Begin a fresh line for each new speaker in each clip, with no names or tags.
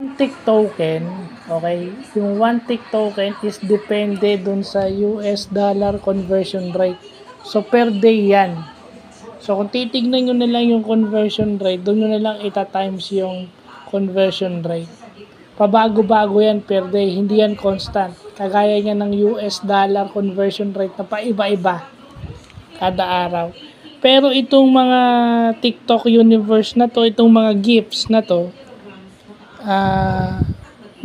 Tick token, okay, yung 1 tick token is depende dun sa US dollar conversion rate. So, per day yan. So, kung titignan nyo na lang yung conversion rate, doon nyo na lang ita-times yung conversion rate. Pabago-bago yan per day, hindi yan constant. Kagaya niya ng US dollar conversion rate na paiba-iba kada araw. Pero itong mga TikTok universe na to, itong mga gifts na to,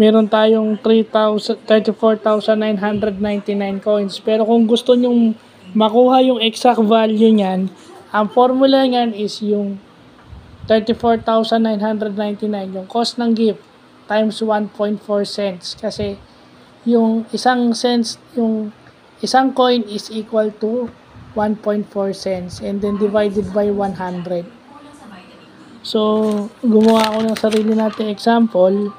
meron tayong 34,999 coins. Pero kung gusto nyong makuha yung exact value niyan, ang formula niyan is yung 34,999, yung cost ng gift, times 1.4 cents. Kasi yung isang coin is equal to 1.4 cents and then divided by 100. So, gumawa ako ng sarili nating example.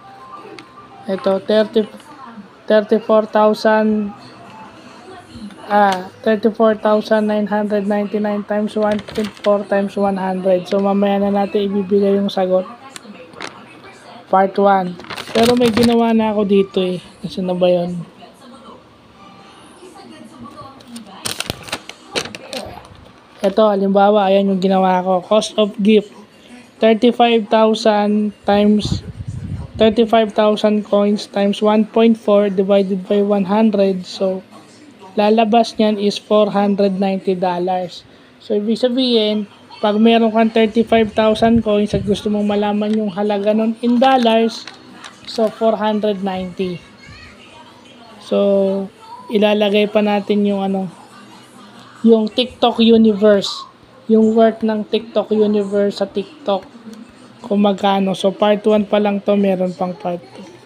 Ito, 34,999 times 1.4 times 100. So, mamaya na natin ibibigay yung sagot. Part 1. Pero may ginawa na ako dito eh. Kasi na ba yun? Ito, halimbawa, ayan yung ginawa ko. Cost of gift. 35,000 times 35,000 coins times 1.4 divided by 100. So, lalabas niyan is $490. So, ibig sabihin, pag meron kang 35,000 coins at gusto mong malaman yung halaga nun in dollars, so, 490. So, ilalagay pa natin yung yung TikTok universe. Yung worth ng TikTok universe sa TikTok. Kung magkano. So, part 1 pa lang to, meron pang part 2.